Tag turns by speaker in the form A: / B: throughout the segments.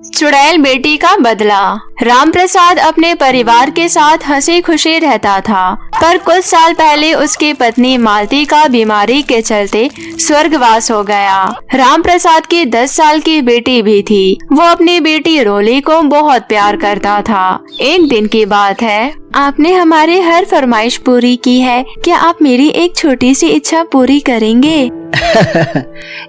A: चुड़ैल बेटी का बदला। राम प्रसाद अपने परिवार के साथ हंसी खुशी रहता था, पर कुछ साल पहले उसकी पत्नी मालती का बीमारी के चलते स्वर्गवास हो गया। राम प्रसाद की 10 साल की बेटी भी थी। वो अपनी बेटी रोली को बहुत प्यार करता था। एक दिन की बात है, आपने हमारी हर फरमाइश पूरी की है, क्या आप मेरी एक छोटी सी इच्छा पूरी करेंगे?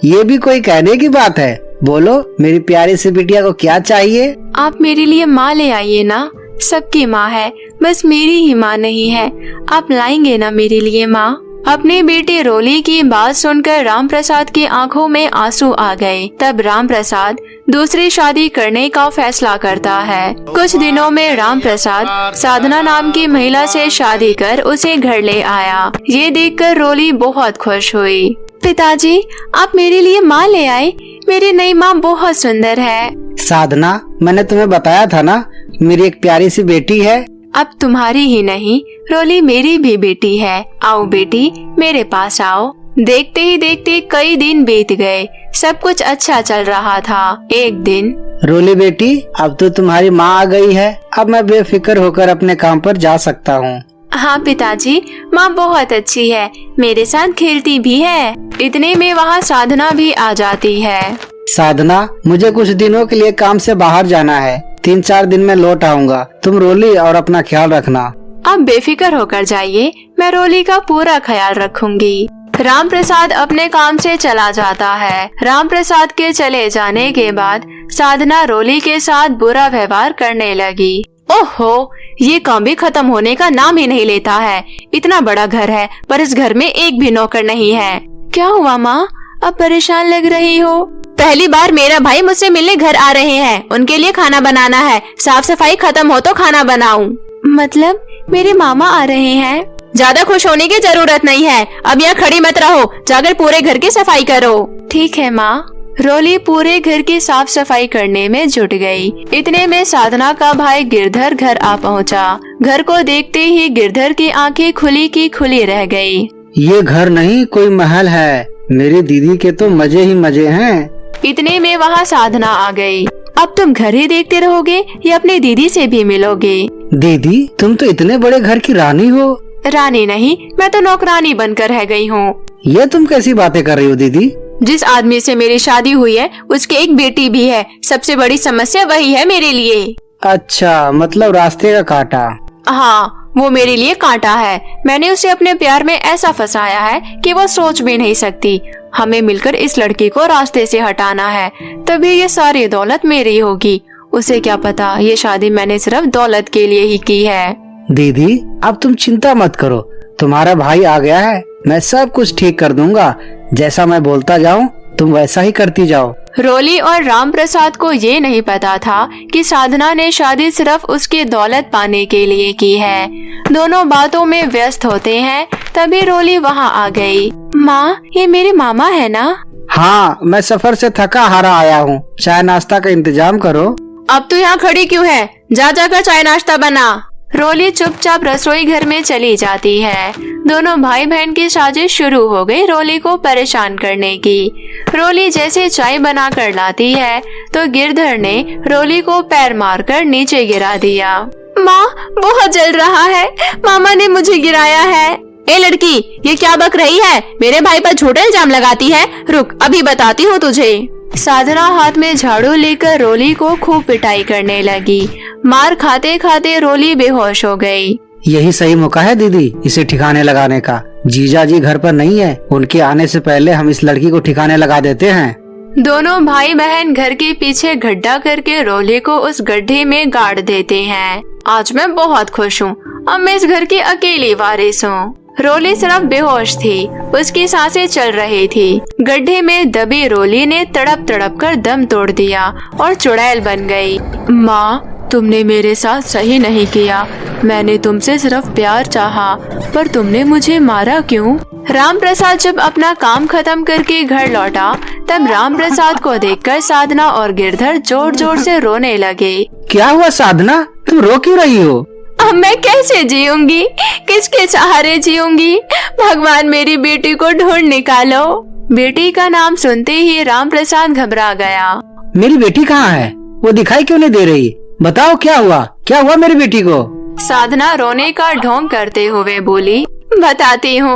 B: ये भी कोई कहने की बात है। बोलो मेरी प्यारी सी बिटिया को क्या चाहिए?
A: आप मेरे लिए माँ ले आइए ना। सबकी माँ है, बस मेरी ही माँ नहीं है। आप लाएंगे ना मेरे लिए माँ? अपनी बेटी रोली की बात सुनकर राम प्रसाद की आंखों में आंसू आ गए। तब राम प्रसाद दूसरी शादी करने का फैसला करता है। कुछ दिनों में राम प्रसाद साधना नाम की महिला से शादी कर उसे घर ले आया। ये देखकर रोली बहुत खुश हुई। पिताजी, आप मेरे लिए माँ ले आए। मेरी नई माँ बहुत सुंदर है।
B: साधना, मैंने तुम्हें बताया था ना, मेरी एक प्यारी सी बेटी है।
A: अब तुम्हारी ही नहीं, रोली मेरी भी बेटी है। आओ बेटी, मेरे पास आओ। देखते ही देखते कई दिन बीत गए। सब कुछ अच्छा चल रहा था। एक दिन,
B: रोली बेटी, अब तो तुम्हारी माँ आ गई है। अब मैं बेफिक्र होकर अपने काम पर जा सकता हूँ।
A: हाँ पिताजी, माँ बहुत अच्छी है, मेरे साथ खेलती भी है। इतने में वहाँ साधना भी आ जाती है।
B: साधना, मुझे कुछ दिनों के लिए काम से बाहर जाना है। 3-4 दिन में लौट आऊंगा। तुम रोली और अपना ख्याल रखना।
A: आप बेफिक्र होकर जाइए, मैं रोली का पूरा ख्याल रखूंगी। राम प्रसाद अपने काम से चला जाता है। राम प्रसाद के चले जाने के बाद साधना रोली के साथ बुरा व्यवहार करने लगी। ओहो, ये काम भी खत्म होने का नाम ही नहीं लेता है। इतना बड़ा घर है, पर इस घर में एक भी नौकर नहीं है। क्या हुआ माँ, अब परेशान लग रही हो? पहली बार मेरा भाई मुझसे मिलने घर आ रहे हैं, उनके लिए खाना बनाना है। साफ सफाई खत्म हो तो खाना बनाऊं। मतलब मेरे मामा आ रहे हैं? ज्यादा खुश होने की जरूरत नहीं है। अब यहाँ खड़ी मत रहो, जाकर पूरे घर की सफाई करो। ठीक है माँ। रोली पूरे घर की साफ सफाई करने में जुट गई। इतने में साधना का भाई गिरधर घर आ पहुँचा। घर को देखते ही गिरधर की आंखें खुली की खुली रह गई।
B: ये घर नहीं, कोई महल है। मेरी दीदी के तो मजे ही मजे हैं।
A: इतने में वहाँ साधना आ गई। अब तुम घर ही देखते रहोगे या अपनी दीदी से भी मिलोगे?
B: दीदी, तुम तो इतने बड़े घर की रानी हो।
A: रानी नहीं, मैं तो नौकरानी बनकर रह गई हूँ।
B: ये तुम कैसी बातें कर रही हो दीदी?
A: जिस आदमी से मेरी शादी हुई है उसकी एक बेटी भी है। सबसे बड़ी समस्या वही है मेरे लिए।
B: अच्छा, मतलब रास्ते का कांटा।
A: हाँ, वो मेरे लिए कांटा है। मैंने उसे अपने प्यार में ऐसा फंसाया है कि वो सोच भी नहीं सकती। हमें मिलकर इस लड़की को रास्ते से हटाना है, तभी ये सारी दौलत मेरी होगी। उसे क्या पता ये शादी मैंने सिर्फ दौलत के लिए ही की है।
B: दीदी, अब तुम चिंता मत करो, तुम्हारा भाई आ गया है। मैं सब कुछ ठीक कर दूंगा। जैसा मैं बोलता जाऊं, तुम वैसा ही करती जाओ।
A: रोली और राम प्रसाद को ये नहीं पता था कि साधना ने शादी सिर्फ उसकी दौलत पाने के लिए की है। दोनों बातों में व्यस्त होते हैं, तभी रोली वहाँ आ गई। माँ, ये मेरे मामा है ना?
B: हाँ, मैं सफर से थका हारा आया हूँ। चाय नाश्ता का इंतजाम करो।
A: अब तू यहाँ खड़ी क्यों है? जा जाकर चाय नाश्ता बना। रोली चुपचाप रसोई घर में चली जाती है। दोनों भाई बहन की साजिश शुरू हो गई रोली को परेशान करने की। रोली जैसे चाय बना कर लाती है तो गिरधर ने रोली को पैर मारकर नीचे गिरा दिया। माँ, बहुत जल रहा है, मामा ने मुझे गिराया है। ए लड़की, ये क्या बक रही है? मेरे भाई पर झूठा इल्जाम लगाती है। रुक, अभी बताती हूँ तुझे। साधना हाथ में झाड़ू लेकर रोली को खूब पिटाई करने लगी। मार खाते खाते रोली बेहोश हो गई।
B: यही सही मौका है दीदी इसे ठिकाने लगाने का। जीजा जी घर पर नहीं है, उनके आने से पहले हम इस लड़की को ठिकाने लगा देते हैं।
A: दोनों भाई बहन घर के पीछे गड्ढा करके रोली को उस गड्ढे में गाड़ देते हैं। आज मैं बहुत खुश हूँ, अब मैं इस घर की अकेली वारिस हूँ। रोली सिर्फ बेहोश थी, उसकी सांसें चल रही थी। गड्ढे में दबी रोली ने तड़प तड़प कर दम तोड़ दिया और चुड़ैल बन गई। माँ, तुमने मेरे साथ सही नहीं किया। मैंने तुमसे सिर्फ प्यार चाहा, पर तुमने मुझे मारा क्यों? राम प्रसाद जब अपना काम खत्म करके घर लौटा, तब राम प्रसाद को देखकर साधना और गिरधर जोर जोर से रोने लगे।
B: क्या हुआ साधना, तुम रो क्यों रही हो?
A: अब मैं कैसे जीऊंगी? किसके सहारे जीऊंगी? भगवान, मेरी बेटी को ढूंढ निकालो। बेटी का नाम सुनते ही राम प्रसाद घबरा गया।
B: मेरी बेटी कहाँ है? वो दिखाई क्यों नहीं दे रही? बताओ क्या हुआ मेरी बेटी को?
A: साधना रोने का ढोंग करते हुए बोली, बताती हूँ।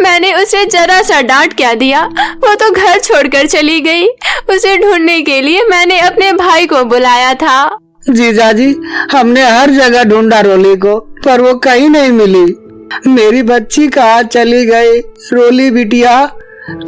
A: मैंने उसे जरा सा डांट क्या दिया, वो तो घर छोड़कर चली गई। उसे ढूंढने के लिए मैंने अपने भाई को बुलाया था।
B: जीजाजी, हमने हर जगह ढूंढा रोली को, पर वो कहीं नहीं मिली। मेरी बच्ची कहाँ चली गई? रोली बिटिया,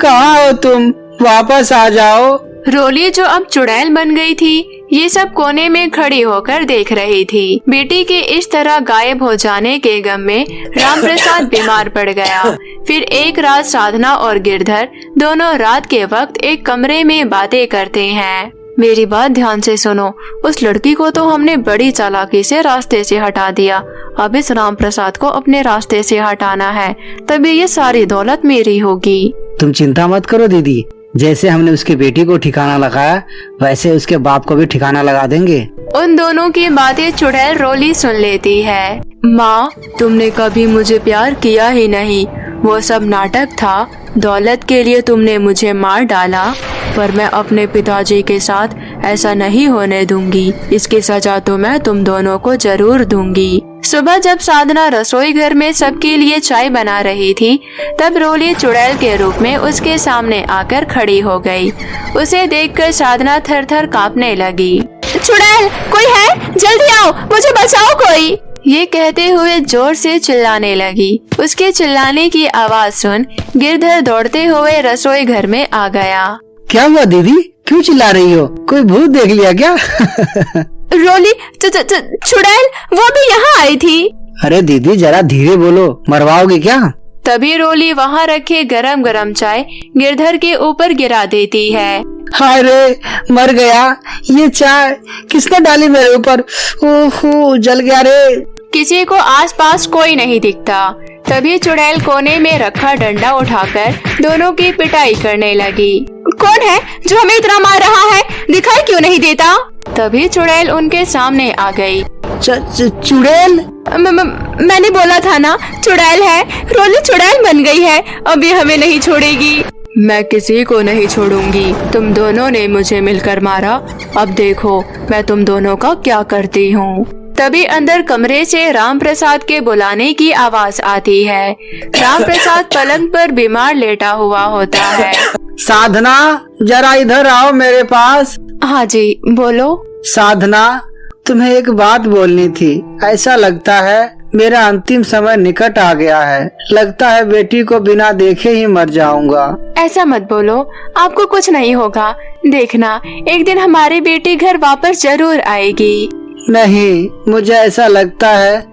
B: कहाँ हो तुम? वापस आ जाओ।
A: रोली, जो अब चुड़ैल बन गई थी, ये सब कोने में खड़ी होकर देख रही थी। बेटी के इस तरह गायब हो जाने के गम में राम प्रसाद बीमार पड़ गया। फिर एक रात साधना और गिरधर दोनों रात के वक्त एक कमरे में बातें करते हैं। मेरी बात ध्यान से सुनो। उस लड़की को तो हमने बड़ी चालाकी से रास्ते से हटा दिया। अब इस राम प्रसाद को अपने रास्ते से हटाना है, तभी ये सारी दौलत मेरी होगी।
B: तुम चिंता मत करो दीदी, जैसे हमने उसकी बेटी को ठिकाना लगाया, वैसे उसके बाप को भी ठिकाना लगा देंगे।
A: उन दोनों की बातें चुड़ैल रोली सुन लेती है। माँ, तुमने कभी मुझे प्यार किया ही नहीं, वो सब नाटक था। दौलत के लिए तुमने मुझे मार डाला, पर मैं अपने पिताजी के साथ ऐसा नहीं होने दूंगी। इसकी सजा तो मैं तुम दोनों को जरूर दूंगी। सुबह जब साधना रसोई घर में सबके लिए चाय बना रही थी, तब रोली चुड़ैल के रूप में उसके सामने आकर खड़ी हो गई। उसे देखकर साधना थर थर कांपने लगी। चुड़ैल, कोई है? जल्दी आओ, मुझे बचाओ कोई। ये कहते हुए जोर से चिल्लाने लगी। उसके चिल्लाने की आवाज सुन गिरधर दौड़ते हुए रसोई घर में आ गया।
B: क्या हुआ दीदी, क्यों चिल्ला रही हो? कोई भूत देख लिया क्या?
A: रोली, चुड़ैल वो भी यहाँ आई थी। अरे
B: दीदी, जरा धीरे बोलो, मरवाओगे क्या?
A: तभी रोली वहाँ रखे गरम गरम चाय गिरधर के ऊपर गिरा देती है।
B: हाय रे, मर गया। ये चाय किसने डाली मेरे ऊपर? ओहो, जल गया रे।
A: किसी को आसपास कोई नहीं दिखता। तभी चुड़ैल कोने में रखा डंडा उठाकर दोनों की पिटाई करने लगी। कौन है जो हमें इतना मार रहा है? दिखाई क्यों नहीं देता? तभी चुड़ैल उनके सामने आ गई।
B: चुड़ैल?
A: मैंने बोला था ना, चुड़ैल है। रोली चुड़ैल बन गई है, अब ये हमें नहीं छोड़ेगी। मैं किसी को नहीं छोड़ूंगी। तुम दोनों ने मुझे मिलकर मारा, अब देखो मैं तुम दोनों का क्या करती हूँ। तभी अंदर कमरे से राम प्रसाद के बुलाने की आवाज आती है। राम प्रसाद पलंग पर बीमार लेटा हुआ होता है।
B: साधना, जरा इधर आओ मेरे पास।
A: हाँ जी, बोलो।
B: साधना, तुम्हें एक बात बोलनी थी। ऐसा लगता है मेरा अंतिम समय निकट आ गया है। लगता है बेटी को बिना देखे ही मर जाऊंगा।
A: ऐसा मत बोलो, आपको कुछ नहीं होगा। देखना, एक दिन हमारी बेटी घर वापस जरूर आएगी।
B: नहीं, मुझे ऐसा लगता है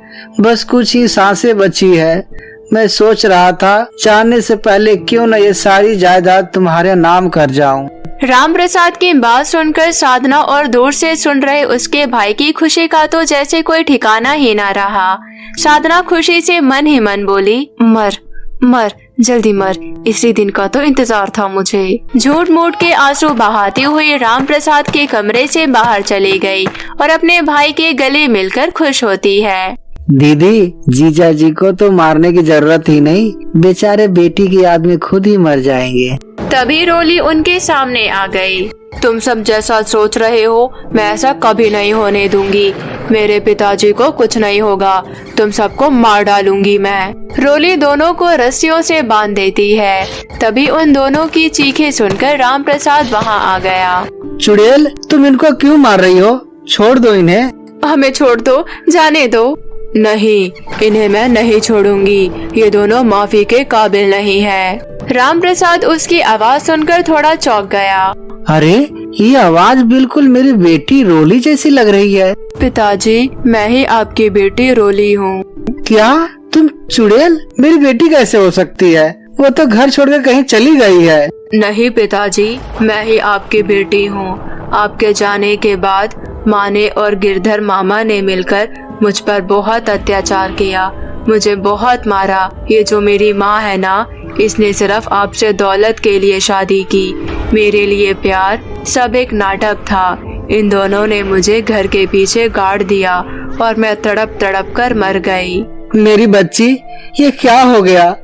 B: बस कुछ ही सांसें बची है। मैं सोच रहा था जाने से पहले क्यों न ये सारी जायदाद तुम्हारे नाम कर जाऊं।
A: राम प्रसाद की बात सुनकर साधना और दूर से सुन रहे उसके भाई की खुशी का तो जैसे कोई ठिकाना ही ना रहा। साधना खुशी से मन ही मन बोली, मर मर, जल्दी मर, इसी दिन का तो इंतजार था मुझे। झूठ मूठ के आंसू बहाती हुई राम प्रसाद के कमरे से बाहर चली गई और अपने भाई के गले मिलकर खुश होती है।
B: दीदी, जीजा जी को तो मारने की जरूरत ही नहीं, बेचारे बेटी की याद में खुद ही मर जाएंगे।
A: तभी रोली उनके सामने आ गई। तुम सब जैसा सोच रहे हो, मैं ऐसा कभी नहीं होने दूंगी। मेरे पिताजी को कुछ नहीं होगा, तुम सबको मार डालूंगी मैं। रोली दोनों को रस्सियों से बांध देती है। तभी उन दोनों की चीखें सुनकर राम प्रसाद वहाँ आ गया।
B: चुड़ैल, तुम इनको क्यों मार रही हो? छोड़ दो इन्हें।
A: हमें छोड़ दो, जाने दो। नहीं, इन्हें मैं नहीं छोड़ूंगी। ये दोनों माफी के काबिल नहीं है। राम प्रसाद उसकी आवाज सुनकर थोड़ा चौंक गया।
B: अरे, ये आवाज बिल्कुल मेरी बेटी रोली जैसी लग रही है।
A: पिताजी, मैं ही आपकी बेटी रोली हूँ।
B: क्या? तुम चुड़ैल मेरी बेटी कैसे हो सकती है? वो तो घर छोड़कर कहीं चली गई है।
A: नहीं पिताजी, मैं ही आपकी बेटी हूँ। आपके जाने के बाद माँ ने और गिरधर मामा ने मिलकर मुझ पर बहुत अत्याचार किया, मुझे बहुत मारा। ये जो मेरी माँ है ना, इसने सिर्फ आपसे दौलत के लिए शादी की। मेरे लिए प्यार सब एक नाटक था। इन दोनों ने मुझे घर के पीछे गाड़ दिया और मैं तड़प तड़प कर मर गई।
B: मेरी बच्ची, ये क्या हो गया?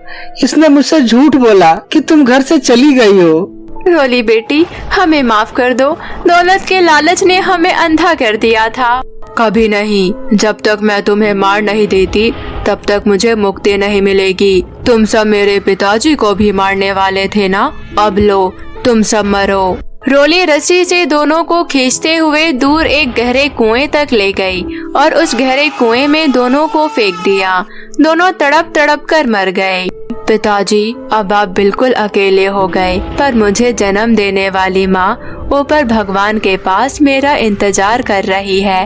B: इसने मुझसे झूठ बोला कि तुम घर से चली गई हो।
A: रोली बेटी, हमें माफ कर दो। दौलत के लालच ने हमें अंधा कर दिया था। कभी नहीं, जब तक मैं तुम्हें मार नहीं देती तब तक मुझे मुक्ति नहीं मिलेगी। तुम सब मेरे पिताजी को भी मारने वाले थे ना, अब लो तुम सब मरो। रोली रस्सी से दोनों को खींचते हुए दूर एक गहरे कुएं तक ले गई और उस गहरे कुएं में दोनों को फेंक दिया। दोनों तड़प तड़प कर मर गए। पिताजी, अब आप बिल्कुल अकेले हो गए, पर मुझे जन्म देने वाली माँ ऊपर भगवान के पास मेरा इंतजार कर रही है।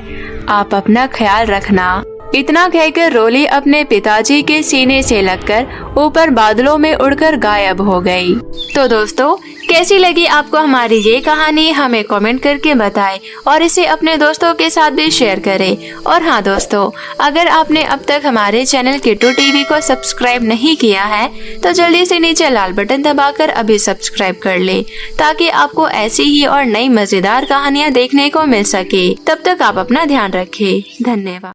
A: आप अपना ख्याल रखना। इतना कहकर रोली अपने पिताजी के सीने से लगकर ऊपर बादलों में उड़कर गायब हो गई। तो दोस्तों, कैसी लगी आपको हमारी ये कहानी, हमें कमेंट करके बताएं और इसे अपने दोस्तों के साथ भी शेयर करें। और हाँ दोस्तों, अगर आपने अब तक हमारे चैनल किट्टू टीवी को सब्सक्राइब नहीं किया है तो जल्दी से नीचे लाल बटन दबाकर अभी सब्सक्राइब कर ले, ताकि आपको ऐसी ही और नई मजेदार कहानियाँ देखने को मिल सके। तब तक आप अपना ध्यान रखें। धन्यवाद।